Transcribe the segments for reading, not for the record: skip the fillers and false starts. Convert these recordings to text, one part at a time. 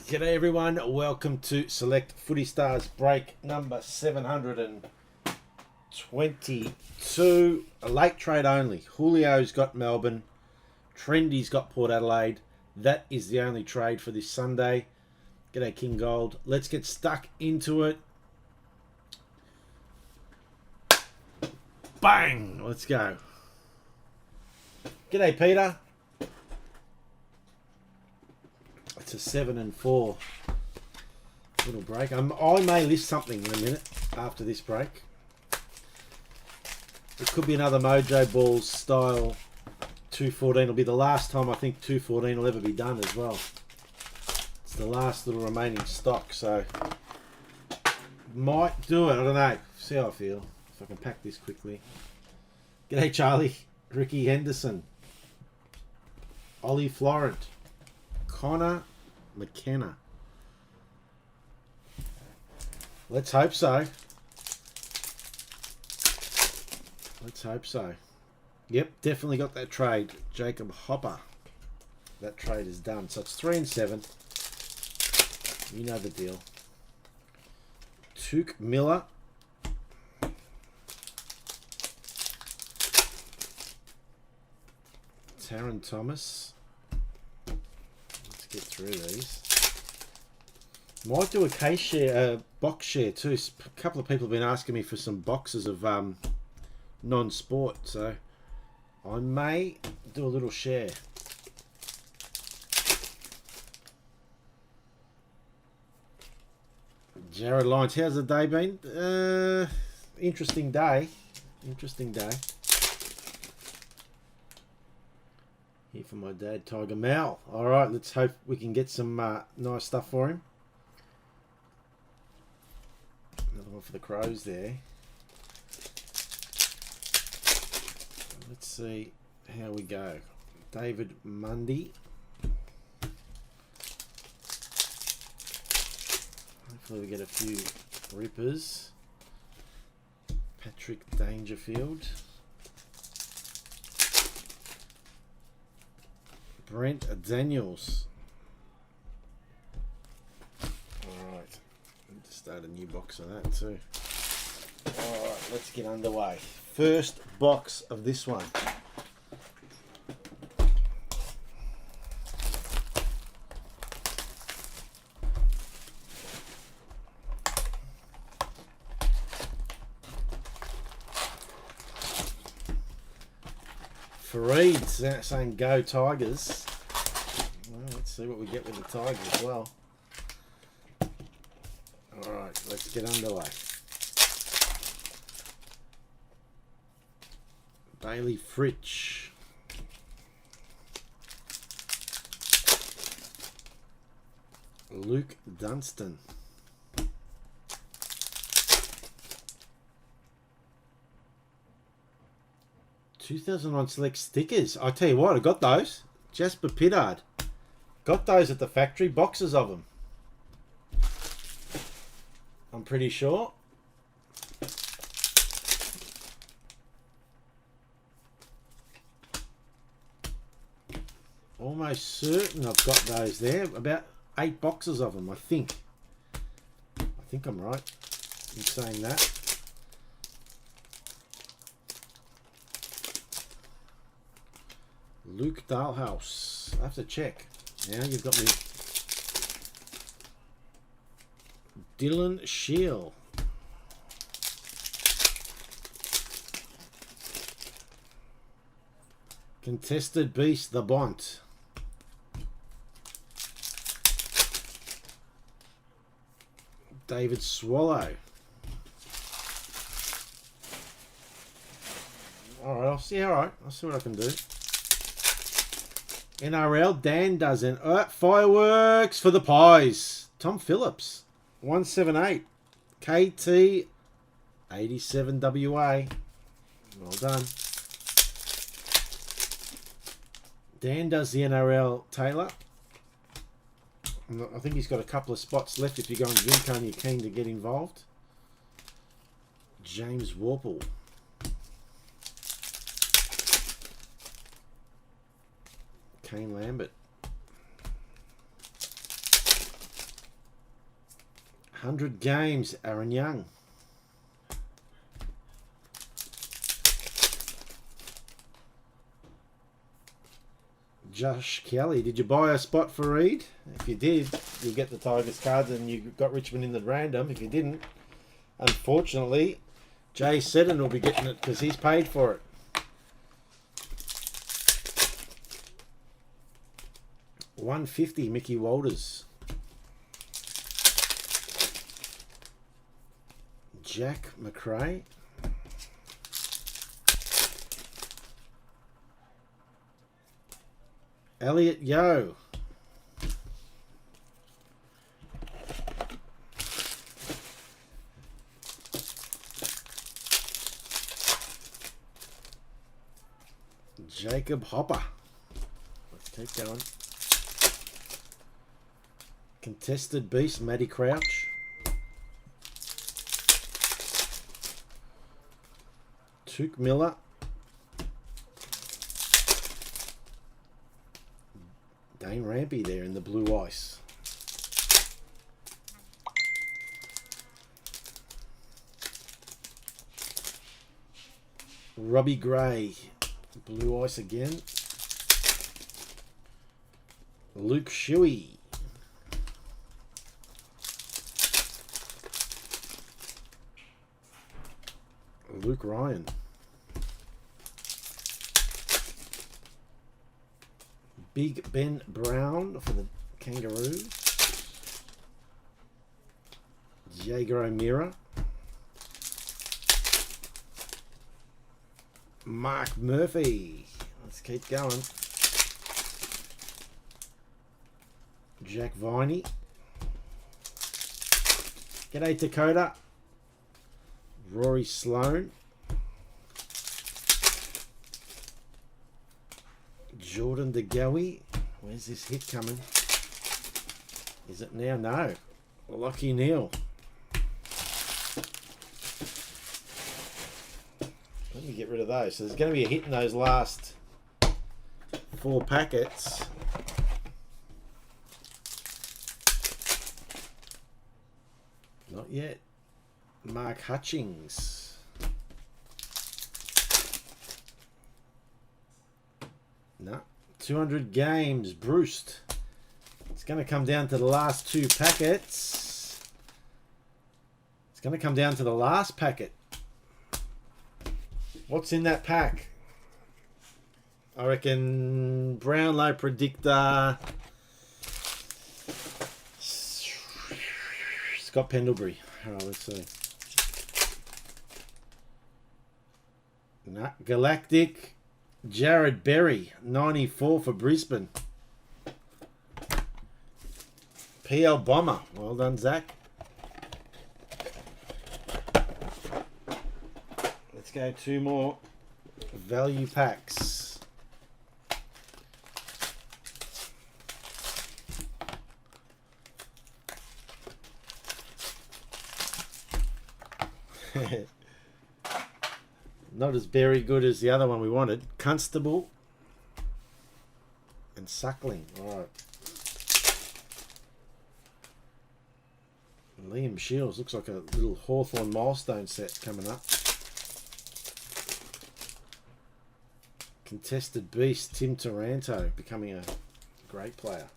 G'day everyone, welcome to Select Footy Stars break number 722. A late trade only. Julio's got Melbourne, Trendy's got Port Adelaide. That is the only trade for this Sunday. G'day King Gold. Let's get stuck into it. Bang! Let's go. G'day Peter. It's a 7 and 4 little break. I may list something in a minute after this break. It could be another Mojo Balls style 214. It'll be the last time I think 214 will ever be done as well. It's the last little remaining stock, so might do it. I don't know. See how I feel. If I can pack this quickly. G'day Charlie. Ricky Henderson. Ollie Florent. Connor McKenna. Let's hope so. Let's hope so. Yep, definitely got that trade. Jacob Hopper. That trade is done. So it's 3 and 7. You know the deal. Took Miller. Taron Thomas. Get through these. Might do a case share, box share too. A couple of people have been asking me for some boxes of non-sport, so I may do a little share. Jared Lyons, how's the day been? Interesting day. Interesting day. Here for my dad, Tiger Mal. Alright, let's hope we can get some nice stuff for him. Another one for the Crows there. Let's see how we go. David Mundy. Hopefully we get a few rippers. Patrick Dangerfield. Brent Daniels. Alright. Let's start a new box of that too. Alright, let's get underway. First box of this one. Fareed's saying go Tigers. Well, let's see what we get with the Tigers as well. Alright, let's get underway. Bailey Fritsch. Luke Dunstan. 2009 Select stickers. I tell you what, I got those. Jasper Pittard. Got those at the factory. Boxes of them. I'm pretty sure. Almost certain I've got those there. About 8 boxes of them, I think. I think I'm right in saying that. Luke Dahlhaus. I have to check. Now you've got me. Dylan Shield. Contested Beast, the Bont. David Swallow. Alright, I'll see what I can do. NRL, Dan doesn't. Fireworks for the Pies. Tom Phillips. 178. KT 87 WA. Well done. Dan does the NRL, Taylor. I think he's got a couple of spots left if you're going Gimko and you're keen to get involved. James Warple. Kane Lambert. 100 games, Aaron Young. Josh Kelly, did you buy a spot for Reed? If you did, you'll get the Tigers cards and you got Richmond in the random. If you didn't, unfortunately, Jay Seddon will be getting it because he's paid for it. $150, Mickey Walters. Jack McRae. Elliot Yeo. Jacob Hopper. Let's keep going. Contested Beast, Matty Crouch. Took Miller. Dane Rampy there in the blue ice. Robbie Gray, blue ice again. Luke Shuey. Luke Ryan. Big Ben Brown for the Kangaroos. Jaeger O'Meara. Mark Murphy. Let's keep going. Jack Viney. G'day Dakota. Rory Sloan. Jordan DeGoey. Where's this hit coming? Is it now? No. Lockie Neal. Let me get rid of those. So there's going to be a hit in those last 4 packets. Not yet. Mark Hutchings. No. 200 games. Bruce. It's going to come down to the last 2 packets. It's going to come down to the last packet. What's in that pack? I reckon Brownlow Predictor. Scott Pendlebury. Alright, let's see. Nah, Galactic. Jared Berry, 94 for Brisbane. PL Bomber. Well done, Zach. Let's go 2 more value packs. Not as very good as the other one we wanted. Constable and Suckling. All right. Liam Shields. Looks like a little Hawthorn milestone set coming up. Contested Beast. Tim Taranto becoming a great player.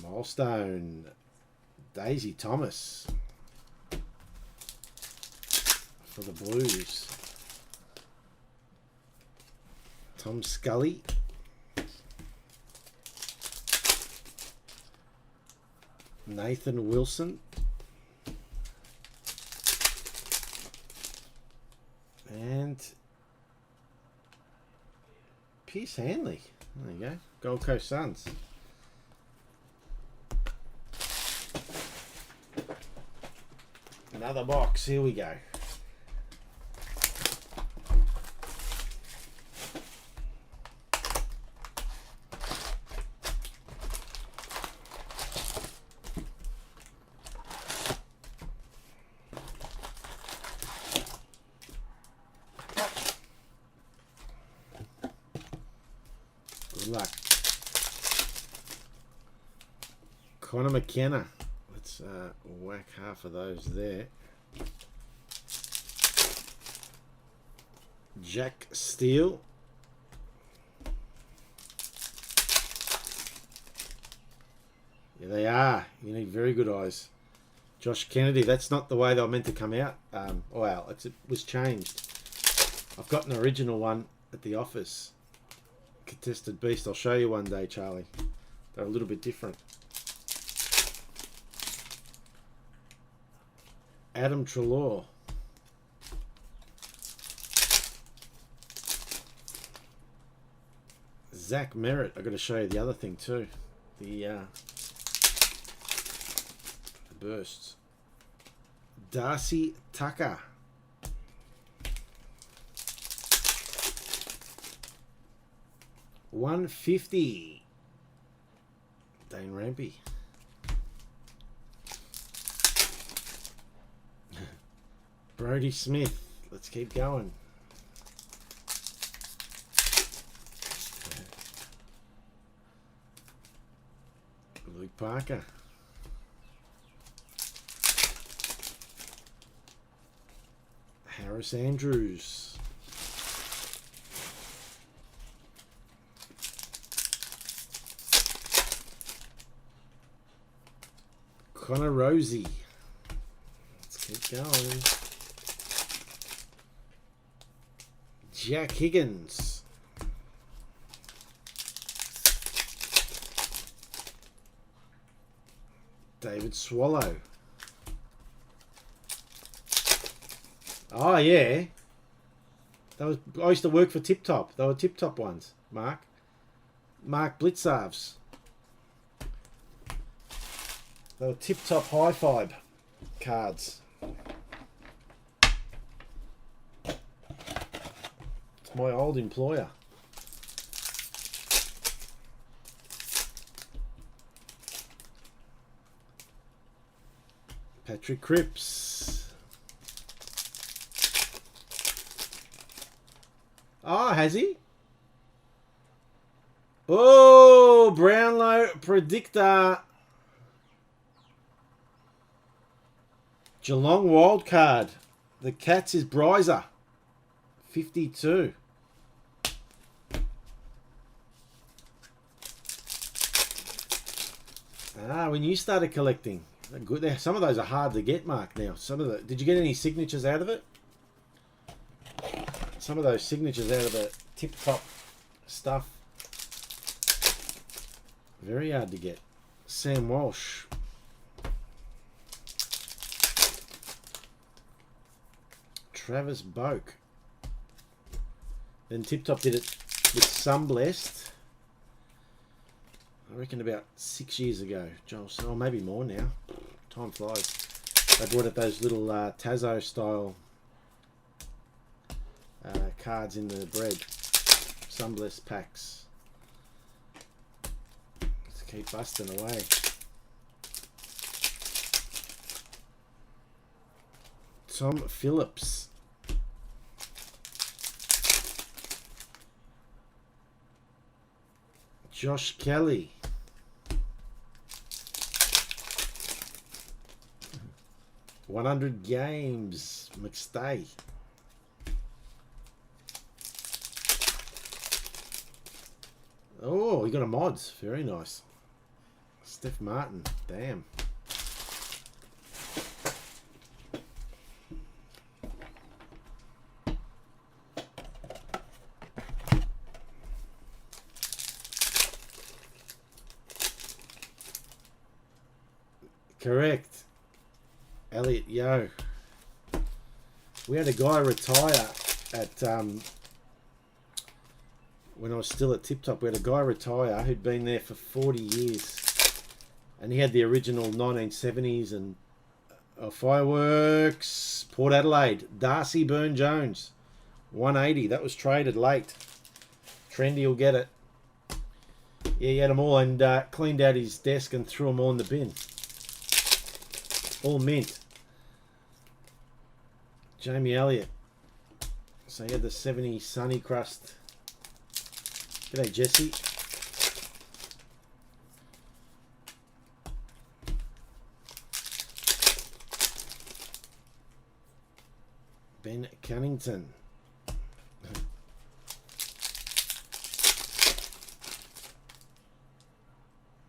Milestone. Daisy Thomas. For the Blues. Tom Scully. Nathan Wilson. And Pierce Hanley. There you go. Gold Coast Suns. Another box. Here we go. Good luck. Connor McKenna. Let's whack half of those there. Jack Steele. Yeah, they are. You need very good eyes. Josh Kennedy. That's not the way they were meant to come out. Well, it was changed. I've got an original one at the office. Contested Beast. I'll show you one day, Charlie. They're a little bit different. Adam Treloar. Zach Merritt. I've got to show you the other thing too. The bursts. Darcy Tucker. $150. Dane Rampy. Brody Smith. Let's keep going. Luke Parker. Harris Andrews. Connor Rosie. Let's keep going. Jack Higgins. David Swallow. Oh yeah. I used to work for Tip Top. They were Tip Top ones. Mark Blitzarves. They were Tip Top High Five cards. It's my old employer. Patrick Cripps. Oh, has he? Oh, Brownlow Predictor. Geelong wildcard. The Cats is Bryzer. 52. When you started collecting. Good. Some of those are hard to get, Mark, now. Did you get any signatures out of it? Some of those signatures out of the tip-top stuff. Very hard to get. Sam Walsh. Travis Boak. Then Tip Top did it with Sunblessed. I reckon about 6 years ago. Joel, oh, maybe more now. Time flies. They brought out those little Tazo style cards in the bread. Sunblessed packs. Let's keep busting away. Tom Phillips. Josh Kelly. $100 games. McStay. Oh, you got a mods. Very nice. Steph Martin. Damn. Correct. Elliot Yo. We had a guy retire at when I was still at Tip Top. We had a guy retire who'd been there for 40 years, and he had the original 1970s and fireworks. Port Adelaide. Darcy Byrne-Jones, 180. That was traded late. Trendy will get it. Yeah, he had them all and cleaned out his desk and threw them all in the bin. All mint. Jamie Elliott. So he had the 70 Sunny Crust. G'day, Jesse. Cunnington.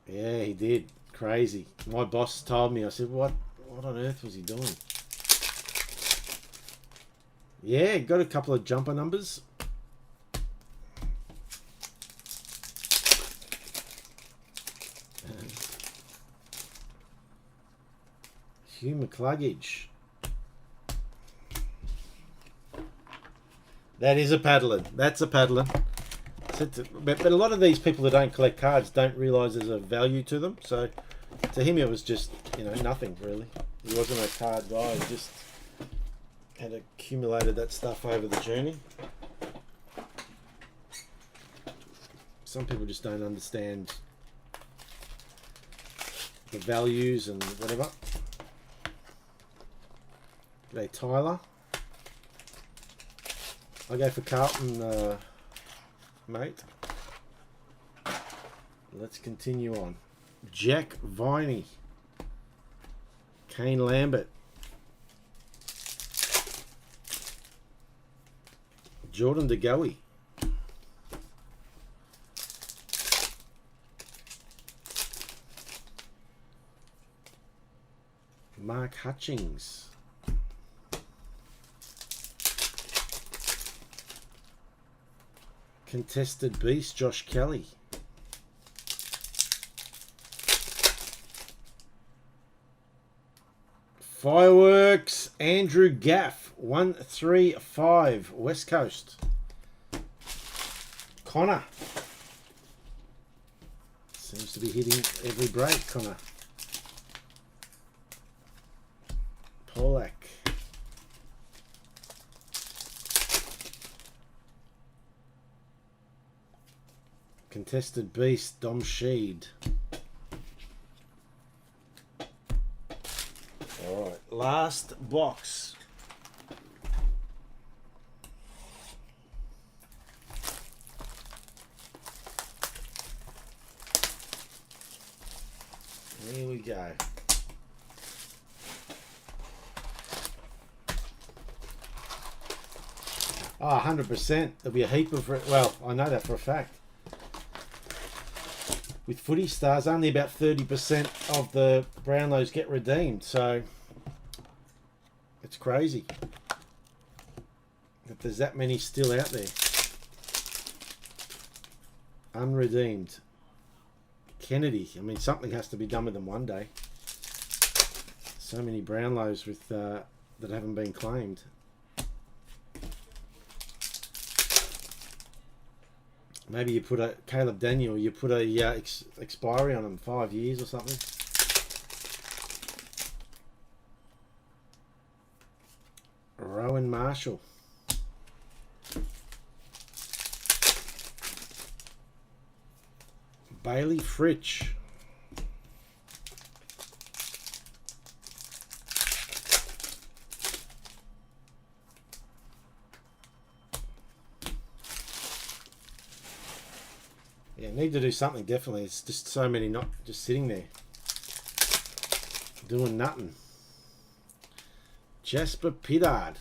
Yeah, he did. Crazy. My boss told me. I said, what on earth was he doing? Yeah, got a couple of jumper numbers. Hugh McCluggage. That is a paddler. That's a paddler. But a lot of these people that don't collect cards don't realise there's a value to them. So to him, it was just, you know, nothing really. He wasn't a card guy. He just had accumulated that stuff over the journey. Some people just don't understand the values and whatever. G'day, Tyler. I go for Carlton, mate. Let's continue on. Jack Viney. Kane Lambert. Jordan De Goey. Mark Hutchings. Contested Beast, Josh Kelly. Fireworks, Andrew Gaff, 135, West Coast. Connor. Seems to be hitting every break, Connor. Polak. Contested Beast, Dom Sheed. Alright, last box. Here we go. Oh, 100%. There'll be a heap of... Well, I know that for a fact. With Footy Stars, only about 30% of the Brownlows get redeemed. So, it's crazy that there's that many still out there. Unredeemed. Kennedy. I mean, something has to be done with them one day. So many Brownlows with that haven't been claimed. Maybe you put a Caleb Daniel. You put a expiry on him, 5 years or something. Rowan Marshall. Bailey Fritsch. Yeah, need to do something, definitely. It's just so many not just sitting there doing nothing. Jasper Pittard.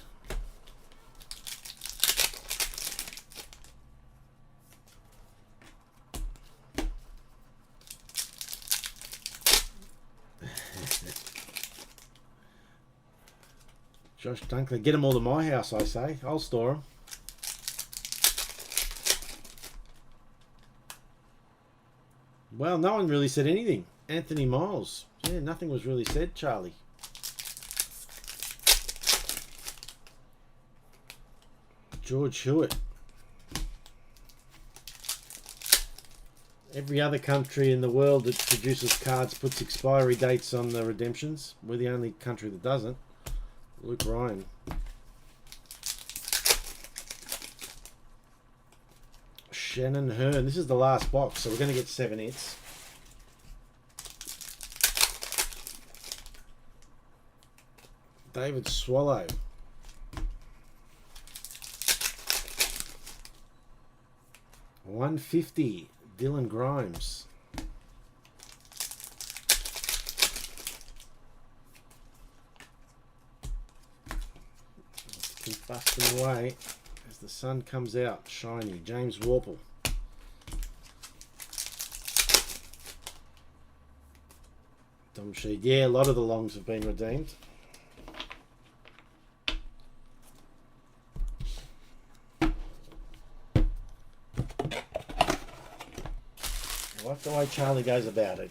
Josh Dunkley. Get them all to my house, I say. I'll store them. Well, no one really said anything. Anthony Miles. Yeah, nothing was really said, Charlie. George Hewitt. Every other country in the world that produces cards puts expiry dates on the redemptions. We're the only country that doesn't. Luke Ryan. Shannon Hearn. This is the last box, so we're going to get 7 hits. David Swallow. $150. Dylan Grimes. busting away as the sun comes out. Shiny. James Warple. Dom sheet. Yeah, a lot of the longs have been redeemed. I like the way Charlie goes about it.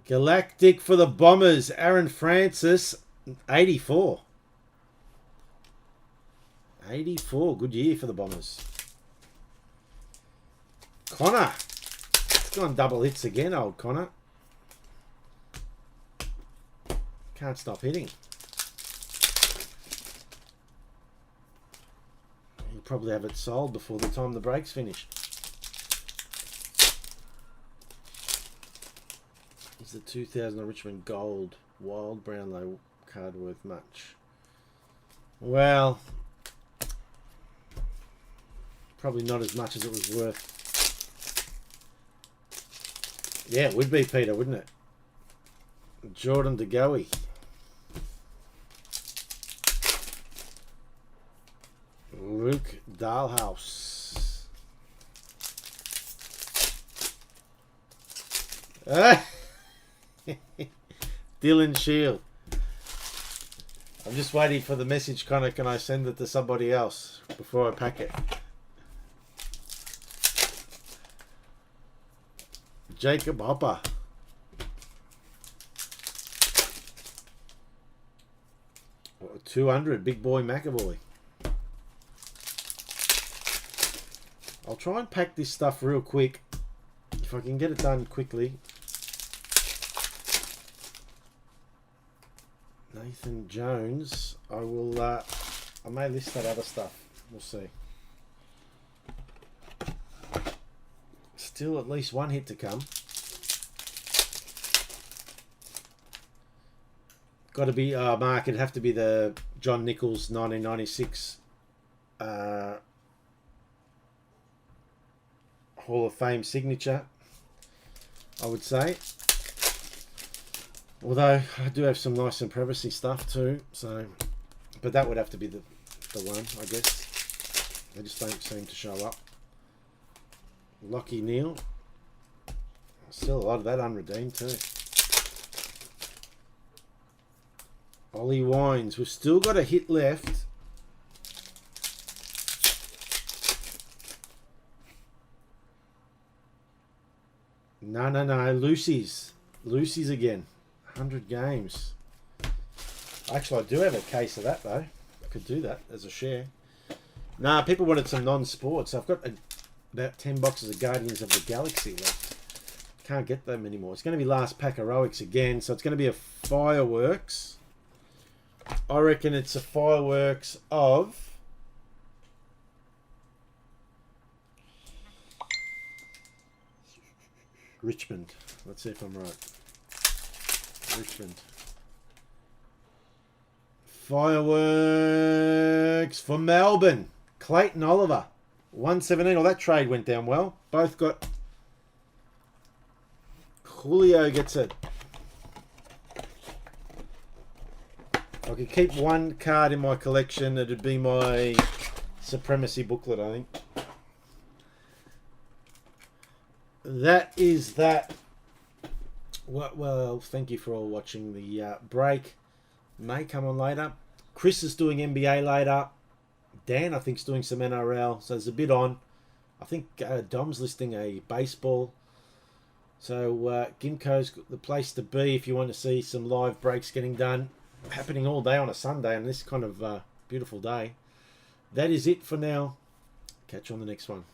Galactic for the Bombers. Aaron Francis, 84. 84. Good year for the Bombers. Connor. Gone double hits again, old Connor. Can't stop hitting. He'll probably have it sold before the time the break's finished. Is the 2000 Richmond Gold Wild Brownlow card worth much? Well, probably not as much as it was worth. Yeah, it would be, Peter, wouldn't it? Jordan DeGoey. Luke Dahlhaus. Dylan Shield. I'm just waiting for the message, Connor. Can I send it to somebody else before I pack it? Jacob Hopper. Oh, 200, Big Boy McAvoy. I'll try and pack this stuff real quick. If I can get it done quickly. Nathan Jones. I will, I may list that other stuff. We'll see. Still at least one hit to come. Got to be, Mark, it'd have to be the John Nichols 1996 Hall of Fame signature, I would say. Although I do have some nice and privacy stuff too, so, but that would have to be the one, I guess. They just don't seem to show up. Lockie Neal. Still a lot of that unredeemed too. Ollie Wines. We've still got a hit left. No. Lucy's. Lucy's again. 100 games. Actually, I do have a case of that though. I could do that as a share. Nah, people wanted some non-sports. I've got about 10 boxes of Guardians of the Galaxy left. Can't get them anymore. It's going to be last pack heroics again, so it's going to be a fireworks. I reckon it's a fireworks of Richmond. Let's see if I'm right. Richmond. Fireworks for Melbourne. Clayton Oliver. 117. Oh, that trade went down well. Both got... Julio gets it. If I could keep one card in my collection, it'd be my Supremacy booklet, I think. That is that. Well, thank you for all watching the break. May come on later. Chris is doing NBA later. Dan, I think, is doing some NRL. So there's a bit on. I think Dom's listing a baseball. So Gimko's the place to be if you want to see some live breaks getting done. Happening all day on a Sunday on this kind of beautiful day. That is it for now. Catch you on the next one.